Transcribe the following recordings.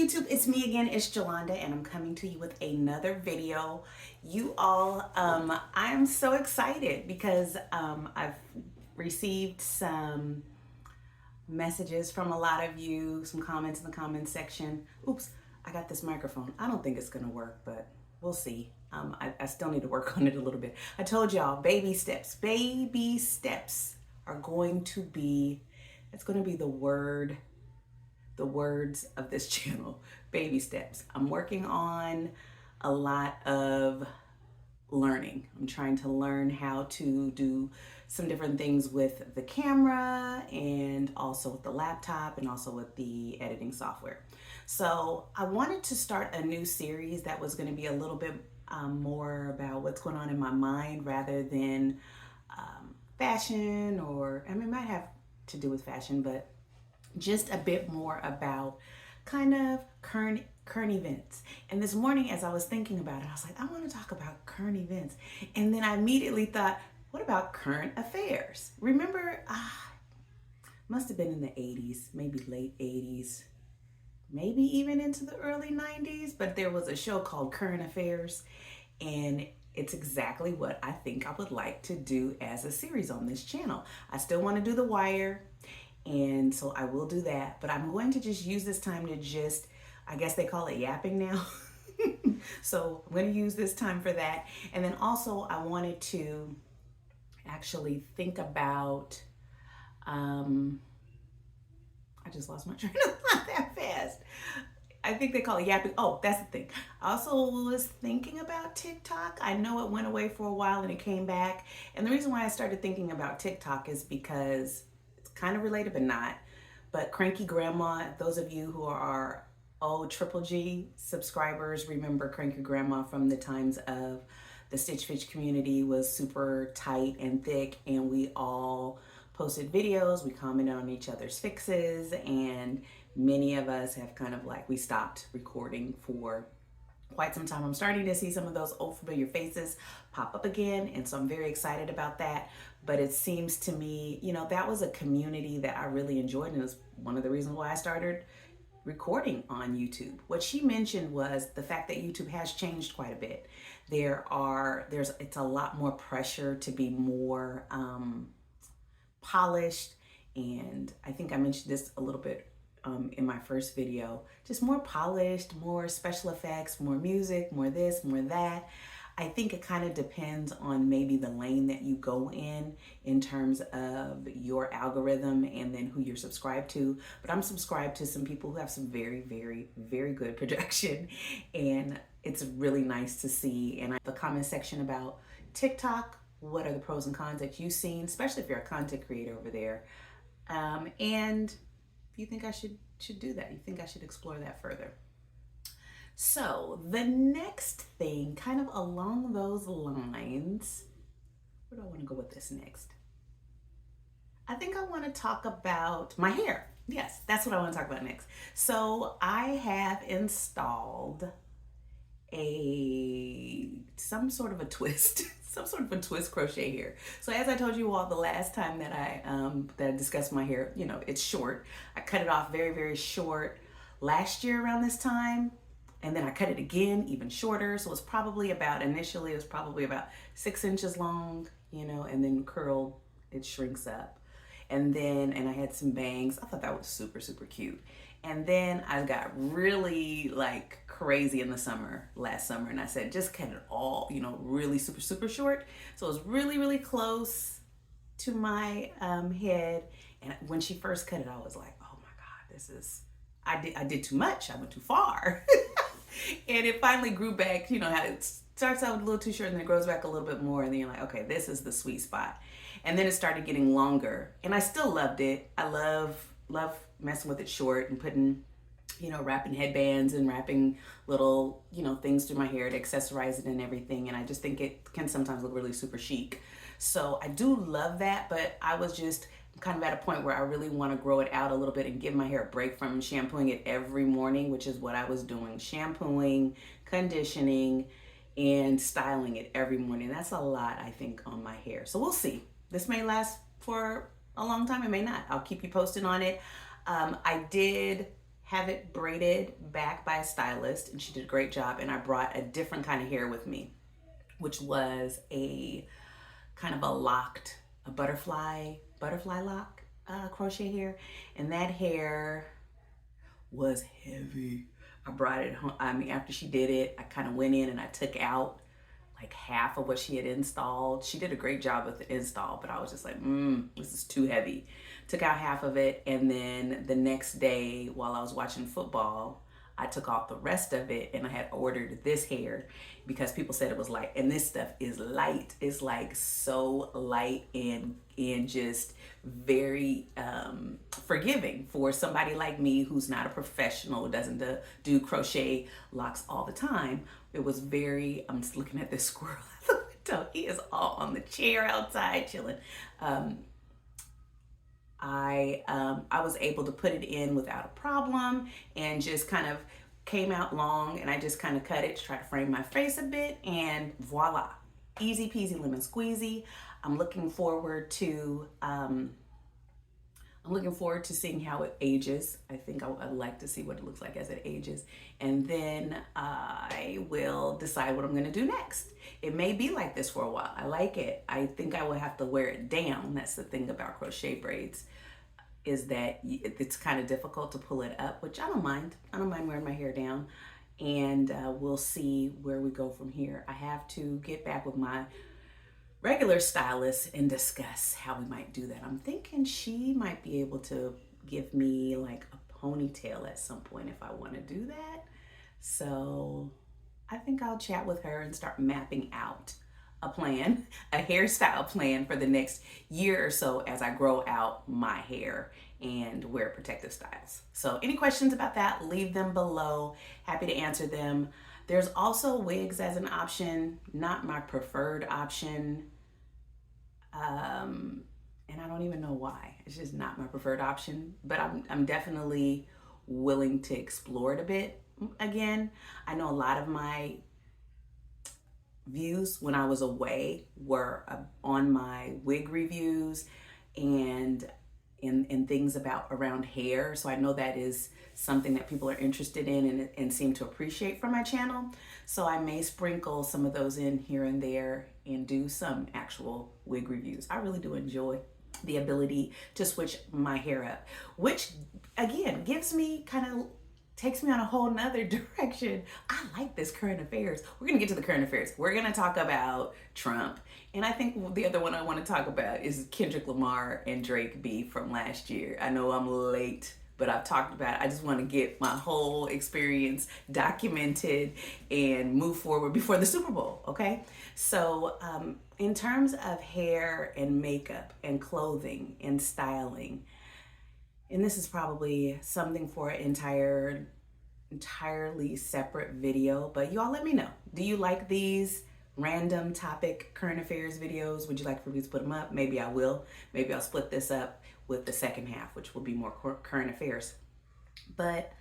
YouTube, it's me again, it's Jolanda, and I'm coming to you with another video. You all, I'm so excited because I've received some messages from a lot of you, some comments in the comments section. Oops, I got this microphone. I don't think it's gonna work, but we'll see. I still need to work on it a little bit. I told y'all, baby steps are going to be, it's gonna be the words of this channel. Baby steps. I'm working on a lot of learning. I'm trying to learn how to do some different things with the camera and also with the laptop and also with the editing software. So I wanted to start a new series that was going to be a little bit more about what's going on in my mind rather than fashion, or I mean, it might have to do with fashion, but just a bit more about kind of current events. And this morning, as I was thinking about it, I was like, I want to talk about current events. And then I immediately thought, what about current affairs? Remember, must have been in the 80s, maybe late 80s, maybe even into the early 90s, but there was a show called Current Affairs, and it's exactly what I think I would like to do as a series on this channel. I still want to do The Wire, and so I will do that, but I'm going to just use this time to just, I guess they call it yapping now. So I'm going to use this time for that. And then also I wanted to actually think about, I just lost my train of thought that fast. I think they call it yapping. Oh, that's the thing. I also was thinking about Tic Toc. I know it went away for a while and it came back. And the reason why I started thinking about Tic Toc is because kind of related, but not. But Cranky Grandma, those of you who are old Triple G subscribers remember Cranky Grandma from the times of the Stitch Fitch community was super tight and thick, and we all posted videos, we commented on each other's fixes, and many of us have kind of like, we stopped recording for quite some time. I'm starting to see some of those old familiar faces pop up again, and so I'm very excited about that. But it seems to me, you know, that was a community that I really enjoyed, and it was one of the reasons why I started recording on YouTube. What she mentioned was the fact that YouTube has changed quite a bit. It's a lot more pressure to be more polished, and I think I mentioned this a little bit in my first video, just more polished, more special effects, more music, more this, more that. I think it kind of depends on maybe the lane that you go in terms of your algorithm and then who you're subscribed to. But I'm subscribed to some people who have some very, very, very good production, and it's really nice to see. And the comment section about TikTok, what are the pros and cons that you've seen, especially if you're a content creator over there. And if you think I should do that, you think I should explore that further. So the next thing, kind of along those lines, where do I want to go with this next? I think I want to talk about my hair. Yes, that's what I want to talk about next. So I have installed some sort of a twist crochet here. So as I told you all the last time that I discussed my hair, you know, it's short. I cut it off very, very short last year around this time. And then I cut it again, even shorter. So initially it was probably about 6 inches long, you know, and then curled, it shrinks up. And I had some bangs. I thought that was super, super cute. And then I got really like crazy in the last summer. And I said, just cut it all, you know, really super, super short. So it was really, really close to my head. And when she first cut it, I was like, oh my God, I did too much. I went too far. And it finally grew back, you know, how it starts out a little too short and then it grows back a little bit more. And then you're like, okay, this is the sweet spot. And then it started getting longer, and I still loved it. I love messing with it short and putting, you know, wrapping headbands and wrapping little, you know, things through my hair to accessorize it and everything. And I just think it can sometimes look really super chic. So I do love that, but I was just kind of at a point where I really want to grow it out a little bit and give my hair a break from shampooing it every morning, which is what I was doing. Shampooing, conditioning, and styling it every morning. That's a lot, I think, on my hair. So we'll see. This may last for a long time. It may not. I'll keep you posted on it. I did have it braided back by a stylist, and she did a great job. And I brought a different kind of hair with me, which was a kind of a locked, a butterfly lock crochet hair. And that hair was heavy. I brought it home. I mean, after she did it, I kind of went in and I took out like half of what she had installed. She did a great job with the install, but I was just like, this is too heavy. Took out half of it, and then the next day while I was watching football, I took off the rest of it, and I had ordered this hair because people said it was light, and this stuff is light. It's like so light and just very forgiving for somebody like me who's not a professional, doesn't do crochet locks all the time. It was very, I'm just looking at this squirrel at the window. He is all on the chair outside chilling. I was able to put it in without a problem, and just kind of came out long, and I just kind of cut it to try to frame my face a bit, and voila, easy peasy lemon squeezy. I'm looking forward to seeing how it ages. I think I'd like to see what it looks like as it ages, and then I will decide what I'm gonna do next. It may be like this for a while. I like it. I think I will have to wear it down. That's the thing about crochet braids, is that it's kind of difficult to pull it up, which I don't mind. I don't mind wearing my hair down, and we'll see where we go from here. I have to get back with my regular stylist and discuss how we might do that. I'm thinking she might be able to give me like a ponytail at some point if I want to do that. So I think I'll chat with her and start mapping out a plan, a hairstyle plan for the next year or so as I grow out my hair and wear protective styles. So any questions about that, leave them below. Happy to answer them. There's also wigs as an option, not my preferred option. And I don't even know why. It's just not my preferred option, but I'm definitely willing to explore it a bit again. I know a lot of my views when I was away were on my wig reviews and things around hair. So I know that is something that people are interested in and seem to appreciate from my channel. So I may sprinkle some of those in here and there and do some actual wig reviews. I really do enjoy the ability to switch my hair up, which again takes me on a whole nother direction. I like this current affairs. We're gonna get to the current affairs. We're gonna talk about Trump. And I think the other one I wanna talk about is Kendrick Lamar and Drake beef from last year. I know I'm late, but I've talked about it. I just wanna get my whole experience documented and move forward before the Super Bowl, okay? So in terms of hair and makeup and clothing and styling, and this is probably something for an entirely separate video, but you all let me know. Do you like these random topic current affairs videos? Would you like for me to put them up? Maybe I will. Maybe I'll split this up with the second half, which will be more current affairs. But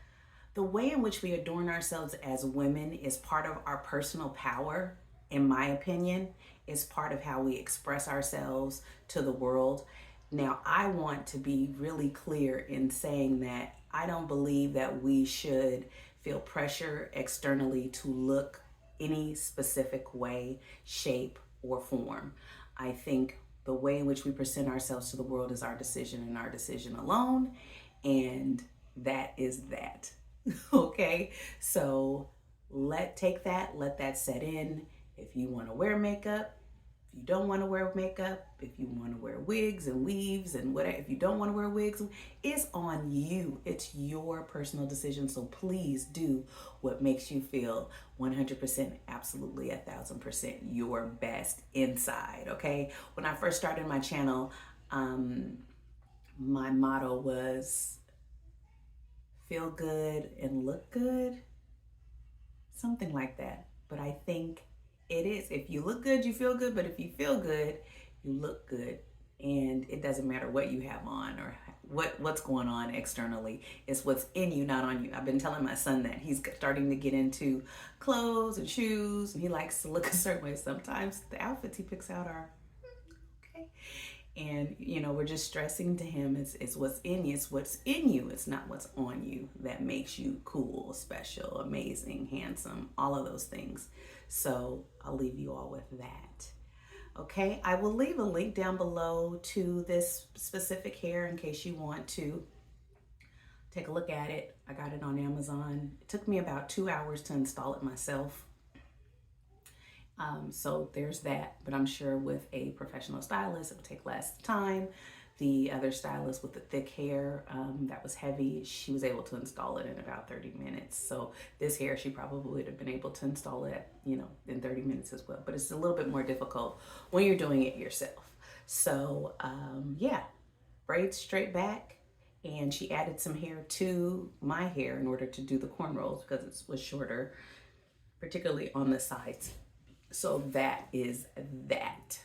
the way in which we adorn ourselves as women is part of our personal power, in my opinion, is part of how we express ourselves to the world. Now, I want to be really clear in saying that I don't believe that we should feel pressure externally to look any specific way, shape, or form. I think the way in which we present ourselves to the world is our decision and our decision alone, and that is that. Okay? So let that set in. If you want to wear makeup, if you don't want to wear makeup, if you want to wear wigs and weaves and whatever, if you don't want to wear wigs, it's on you. It's your personal decision. So please do what makes you feel 100%, absolutely 1,000% your best inside, okay? When I first started my channel, my motto was feel good and look good, something like that. But I think it is, if you look good, you feel good, but if you feel good, you look good. And it doesn't matter what you have on or what's going on externally. It's what's in you, not on you. I've been telling my son that he's starting to get into clothes and shoes, and he likes to look a certain way. Sometimes the outfits he picks out are okay. And, you know, we're just stressing to him it's what's in you. It's what's in you. It's not what's on you that makes you cool, special, amazing, handsome, all of those things. So I'll leave you all with that. Okay, I will leave a link down below to this specific hair in case you want to take a look at it. I got it on Amazon. It took me about 2 hours to install it myself. So there's that, but I'm sure with a professional stylist, it would take less time. The other stylist with the thick hair that was heavy, she was able to install it in about 30 minutes. So this hair, she probably would have been able to install it, you know, in 30 minutes as well. But it's a little bit more difficult when you're doing it yourself. So yeah, braids straight back. And she added some hair to my hair in order to do the cornrows because it was shorter, particularly on the sides. So that is that.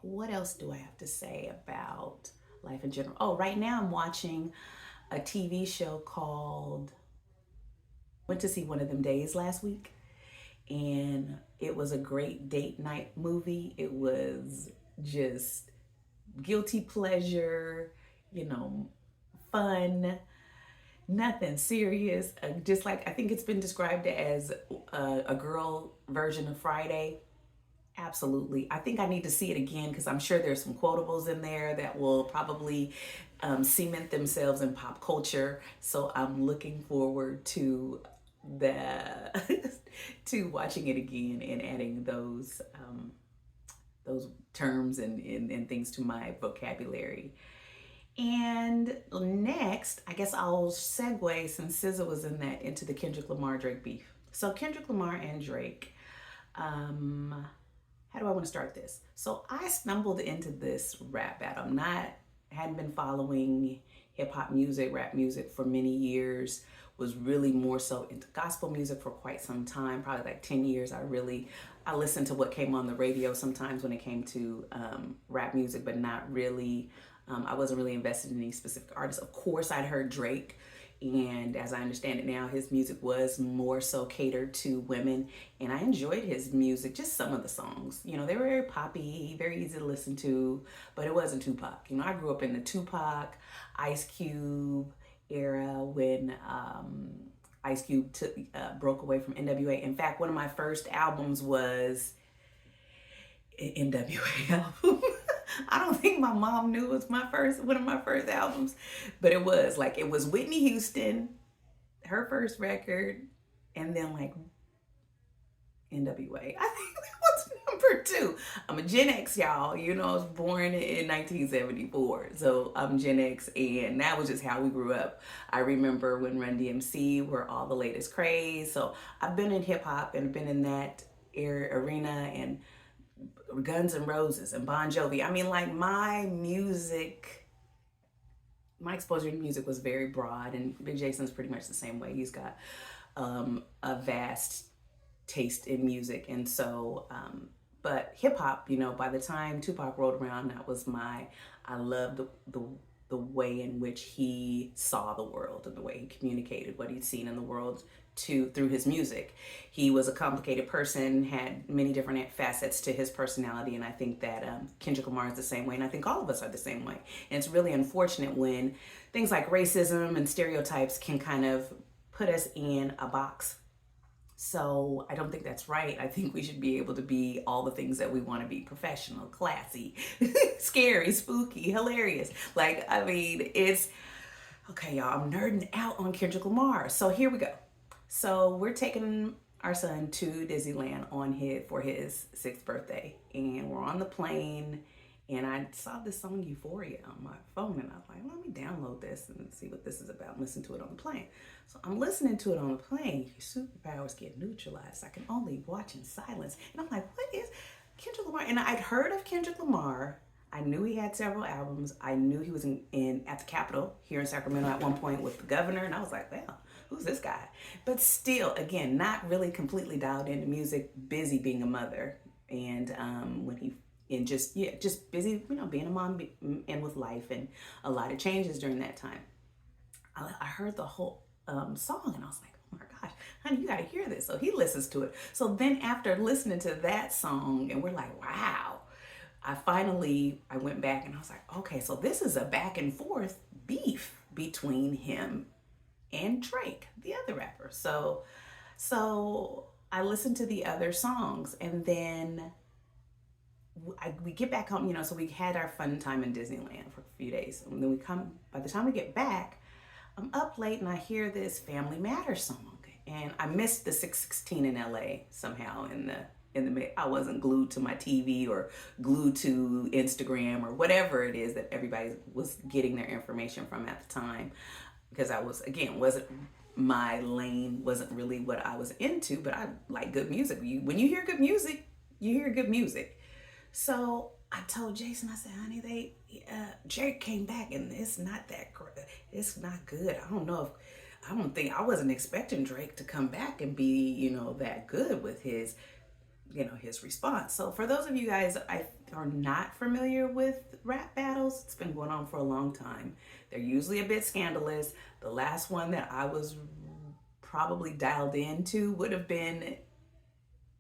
What else do I have to say about life in general? Oh, right now I'm watching a TV show called, went to see One of Them Days last week, and it was a great date night movie. It was just guilty pleasure, you know, fun, nothing serious. Just like, I think it's been described as a girl version of Friday. Absolutely. I think I need to see it again because I'm sure there's some quotables in there that will probably cement themselves in pop culture. So I'm looking forward to the to watching it again and adding those terms and things to my vocabulary. And next, I guess I'll segue, since SZA was in that, into the Kendrick Lamar Drake beef. So Kendrick Lamar and Drake, how do I want to start this? So I stumbled into this rap battle. Hadn't been following hip hop music, rap music for many years. Was really more so into gospel music for quite some time, probably like 10 years. I listened to what came on the radio sometimes when it came to rap music, but not really. I wasn't really invested in any specific artists. Of course, I'd heard Drake, and as I understand it now, his music was more so catered to women, and I enjoyed his music, just some of the songs. You know, they were very poppy, very easy to listen to, but it wasn't Tupac. You know, I grew up in the Tupac, Ice Cube era when Ice Cube broke away from NWA. In fact, one of my first albums was an NWA album. I don't think my mom knew it was one of my first albums, but it was Whitney Houston, her first record, and then like NWA. I think that was number 2. I'm a Gen X, y'all. You know, I was born in 1974, so I'm Gen X, and that was just how we grew up. I remember when Run DMC were all the latest craze, so I've been in hip hop and been in that arena, and Guns N' Roses and Bon Jovi. I mean, like, my exposure to music was very broad, and Big Jason's pretty much the same way. He's got a vast taste in music, and so but hip hop, you know, by the time Tupac rolled around, I loved the way in which he saw the world and the way he communicated what he'd seen in the world through his music. He was a complicated person, had many different facets to his personality, and I think that Kendrick Lamar is the same way, and I think all of us are the same way. And it's really unfortunate when things like racism and stereotypes can kind of put us in a box. So I don't think that's right. I think we should be able to be all the things that we want to be: professional, classy, scary, spooky, hilarious. Like, I mean, it's okay, y'all. I'm nerding out on Kendrick Lamar. So here we go. So we're taking our son to Disneyland for his 6th birthday, and we're on the plane, and I saw this song Euphoria on my phone, and I was like, let me download this and see what this is about and listen to it on the plane. So I'm listening to it on the plane. Your superpowers get neutralized. I can only watch in silence. And I'm like, what is Kendrick Lamar? And I'd heard of Kendrick Lamar. I knew he had several albums. I knew he was at the Capitol here in Sacramento at one point with the governor, and I was like, well, who's this guy? But still, again, not really completely dialed into music, busy being a mother, and just busy, you know, being a mom and with life, and a lot of changes during that time. I heard the whole song, and I was like, oh my gosh, honey, you got to hear this. So he listens to it. So then after listening to that song, and we're like, wow, I went back and I was like, okay, so this is a back and forth beef between him and Drake, the other rapper. So I listened to the other songs, and then we get back home, so we had our fun time in Disneyland for a few days. And then by the time we get back, I'm up late and I hear this Family Matters song. And I missed the 616 in LA somehow I wasn't glued to my TV or glued to Instagram or whatever it is that everybody was getting their information from at the time, because wasn't my lane, wasn't really what I was into, but I like good music. When you hear good music, you hear good music. So I told Jason, I said, honey, Drake came back and it's not that great. It's not good. I wasn't expecting Drake to come back and be, that good with his response. So for those of you guys are not familiar with rap battles, it's been going on for a long time. They're usually a bit scandalous. The last one that I was probably dialed into would have been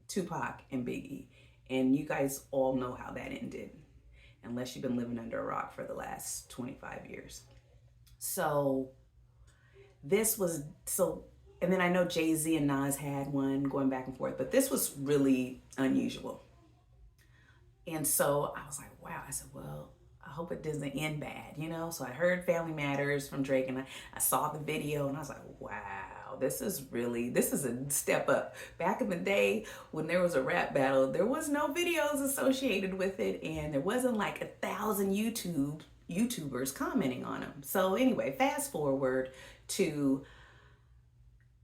Tupac and Biggie. And you guys all know how that ended, unless you've been living under a rock for the last 25 years. So and then I know Jay-Z and Nas had one going back and forth, but this was really unusual. And so I was like, wow. I said, well, I hope it doesn't end bad, So I heard Family Matters from Drake, and I saw the video, and I was like, wow, this is a step up. Back in the day when there was a rap battle, there was no videos associated with it, and there wasn't like 1,000 YouTubers commenting on them. So anyway, fast forward to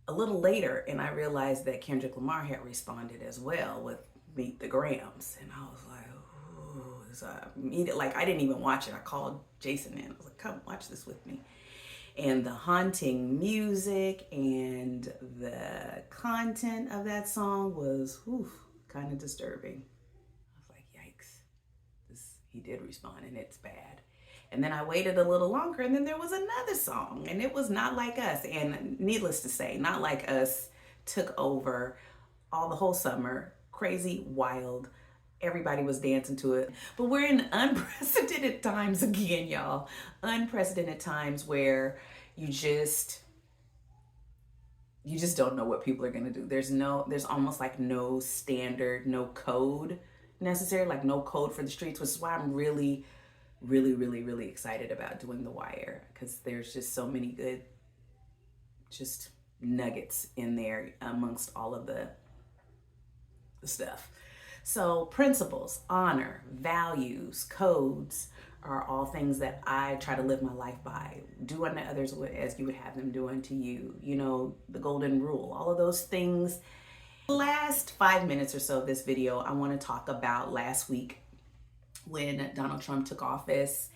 a little later, and I realized that Kendrick Lamar had responded as well with Meet the Grams, and I was like, I didn't even watch it. I called Jason in. I was like, come watch this with me. And the haunting music and the content of that song was kind of disturbing. I was like, yikes, he did respond, and it's bad. And then I waited a little longer, and then there was another song, and it was Not Like Us. And needless to say, Not Like Us took over the whole summer. Crazy, wild. Everybody was dancing to it. But we're in unprecedented times again, y'all. Unprecedented times where you just don't know what people are going to do. There's almost like no standard, no code necessary, like no code for the streets, which is why I'm really, really, really, really excited about doing The Wire, because there's just so many good just nuggets in there amongst all of the stuff. So principles, honor, values, codes are all things that I try to live my life by. Do unto others as you would have them do unto you. The golden rule, all of those things. The last 5 minutes or so of this video, I want to talk about last week when Donald Trump took office.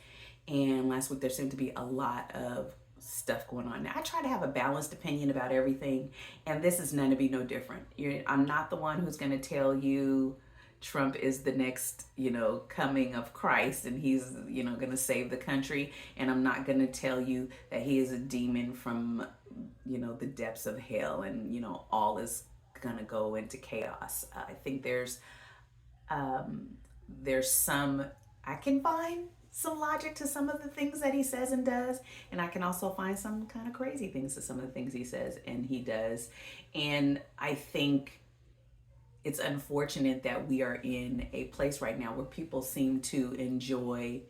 And last week there seemed to be a lot of stuff going on. Now, I try to have a balanced opinion about everything, and this is going to be no different. I'm not the one who's going to tell you Trump is the next, coming of Christ, and he's, going to save the country. And I'm not going to tell you that he is a demon from, the depths of hell, and, all is going to go into chaos. I think there's I can find some logic to some of the things that he says and does, and I can also find some kind of crazy things to some of the things he says and he does. And I think it's unfortunate that we are in a place right now where people seem to enjoy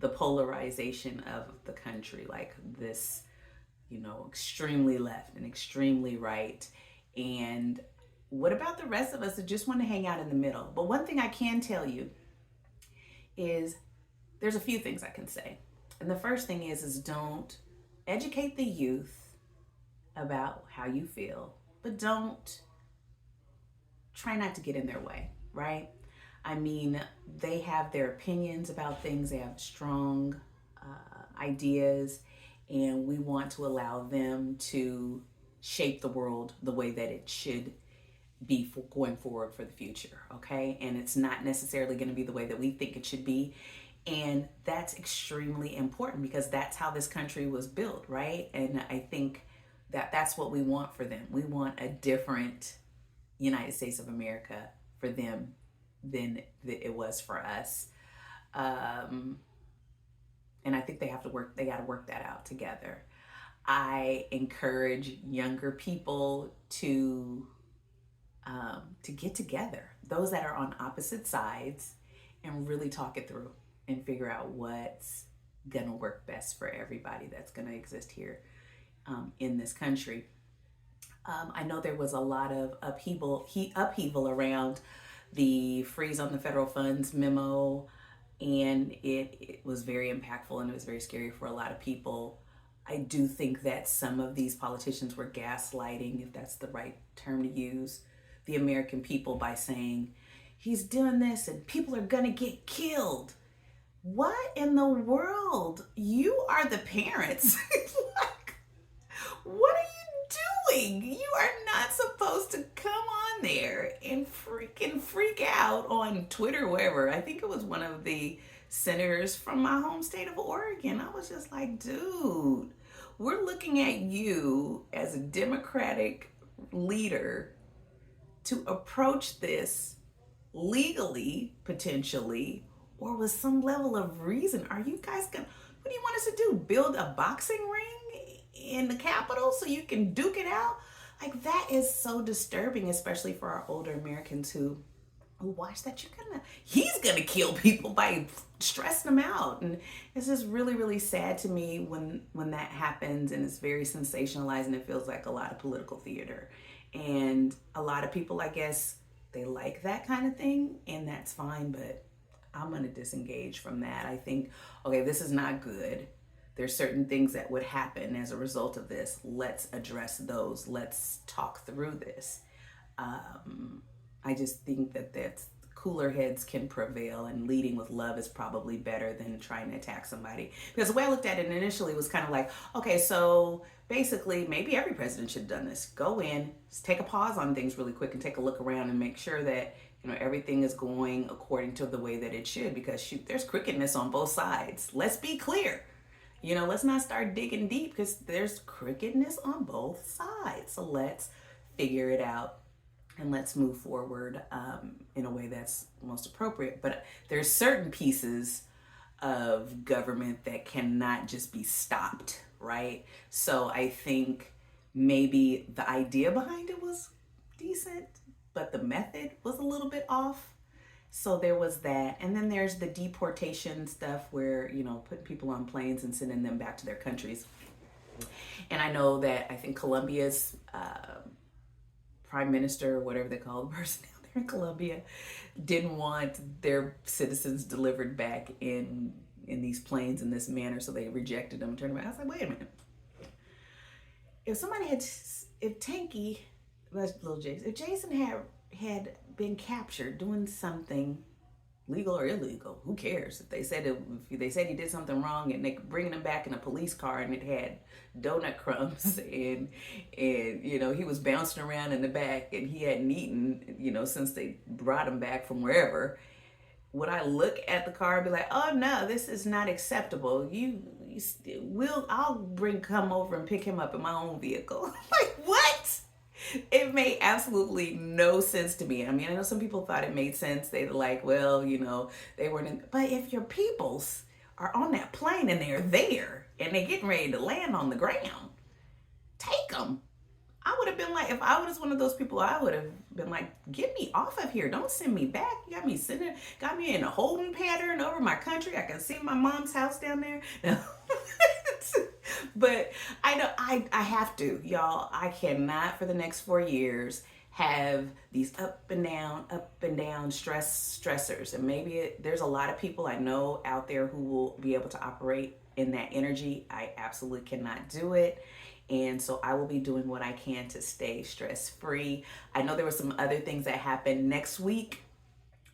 the polarization of the country, like this, extremely left and extremely right. And what about the rest of us that just want to hang out in the middle? But one thing I can tell you is there's a few things I can say. And the first thing is don't educate the youth about how you feel, but try not to get in their way, right? I mean, they have their opinions about things, they have strong ideas, and we want to allow them to shape the world the way that it should be for going forward for the future, okay? And it's not necessarily going to be the way that we think it should be. And that's extremely important because that's how this country was built, right? And I think that that's what we want for them. We want a different United States of America for them than it was for us. Um, and I think they got to work that out together. I encourage younger people to get together, those that are on opposite sides, and really talk it through and figure out what's gonna work best for everybody that's gonna exist here in this country. I know there was a lot of upheaval around the freeze on the federal funds memo, and it was very impactful and it was very scary for a lot of people. I do think that some of these politicians were gaslighting, if that's the right term to use, the American people by saying, he's doing this and people are gonna get killed. What in the world? You are the parents. Like, what are you doing? You are not supposed to come on there and freaking freak out on Twitter, wherever. I think it was one of the senators from my home state of Oregon. I was just like, dude, we're looking at you as a Democratic leader to approach this legally, potentially, or with some level of reason. Are you guys gonna, what do you want us to do? Build a boxing ring in the Capitol so you can duke it out? Like, that is so disturbing, especially for our older Americans who watch that. He's gonna kill people by stressing them out. And it's just really, really sad to me when that happens, and it's very sensationalized and it feels like a lot of political theater. And a lot of people, I guess, they like that kind of thing, and that's fine, but I'm gonna disengage from that. I think, okay, this is not good. There's certain things that would happen as a result of this. Let's address those. Let's talk through this. I just think that's cooler heads can prevail, and leading with love is probably better than trying to attack somebody. Because the way I looked at it initially was kind of like, okay, so basically maybe every president should have done this. Go in, take a pause on things really quick and take a look around and make sure that everything is going according to the way that it should, because shoot, there's crookedness on both sides. Let's be clear. Let's not start digging deep, because there's crookedness on both sides. So let's figure it out and let's move forward in a way that's most appropriate. But there's certain pieces of government that cannot just be stopped, right? So I think maybe the idea behind it was decent, but the method was a little bit off. So there was that. And then there's the deportation stuff where, putting people on planes and sending them back to their countries. And I know that I think Colombia's prime minister, or whatever they call the person down there in Colombia, didn't want their citizens delivered back in these planes in this manner, so they rejected them, turned them back. I was like, wait a minute. If somebody if Tanky, that's little Jason, if Jason had been captured doing something legal or illegal, who cares? If they said he did something wrong and they bringing him back in a police car and it had donut crumbs and he was bouncing around in the back and he hadn't eaten since they brought him back from wherever, would I look at the car and be like, oh no, this is not acceptable? I'll come over and pick him up in my own vehicle. Like, what? It made absolutely no sense to me. I mean, I know some people thought it made sense. They were like, well, they weren't in. But if your peoples are on that plane and they're there and they're getting ready to land on the ground, take them. I would have been like, if I was one of those people, I would have been like, get me off of here. Don't send me back. You got me in a holding pattern over my country. I can see my mom's house down there. No. But I know I have to, y'all. I cannot for the next 4 years have these up and down stressors. And maybe there's a lot of people I know out there who will be able to operate in that energy. I absolutely cannot do it. And so I will be doing what I can to stay stress-free. I know there were some other things that happened next week.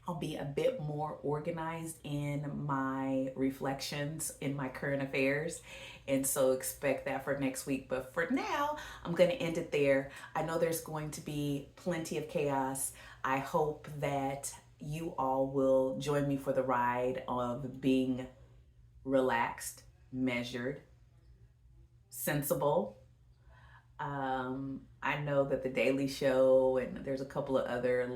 I'll be a bit more organized in my reflections in my current affairs. And so expect that for next week. But for now, I'm going to end it there. I know there's going to be plenty of chaos. I hope that you all will join me for the ride of being relaxed, measured, sensible. I know know that The Daily Show and there's a couple of other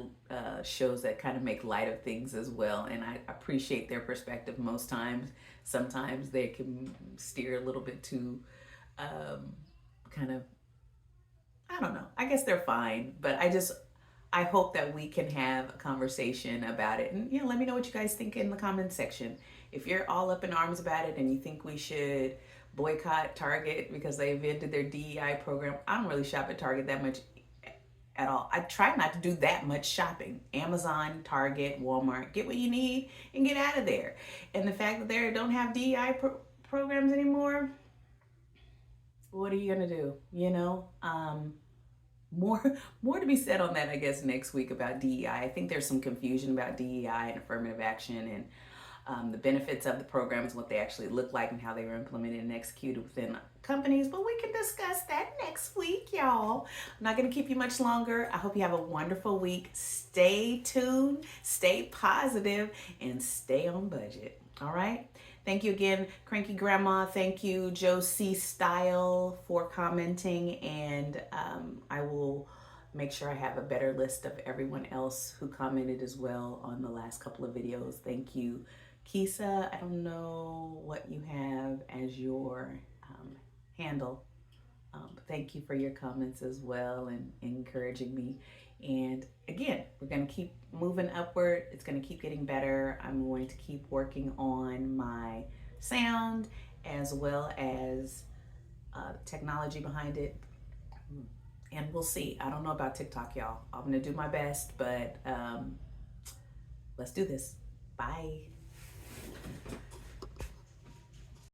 shows that kind of make light of things as well. And I appreciate their perspective most times. Sometimes they can steer a little bit too kind of, I don't know. I guess they're fine, but I hope that we can have a conversation about it. And, let me know what you guys think in the comment section. If you're all up in arms about it and you think we should boycott Target because they've ended their DEI program, I don't really shop at Target that much at all. I try not to do that much shopping. Amazon, Target, Walmart, get what you need and get out of there. And the fact that they don't have DEI programs anymore, what are you gonna do? More to be said on that, I guess, next week about DEI. I think there's some confusion about DEI and affirmative action and the benefits of the programs, what they actually look like and how they were implemented and executed within companies. But we can discuss that next week, y'all. I'm not going to keep you much longer. I hope you have a wonderful week. Stay tuned, stay positive, and stay on budget. All right? Thank you again, Cranky Grandma. Thank you, Josie Style, for commenting. And I will make sure I have a better list of everyone else who commented as well on the last couple of videos. Thank you, Kisa. I don't know what you have as your handle. Thank you for your comments as well and encouraging me. And again, we're going to keep moving upward. It's going to keep getting better. I'm going to keep working on my sound as well as technology behind it. And we'll see. I don't know about TikTok, y'all. I'm going to do my best, but let's do this. Bye.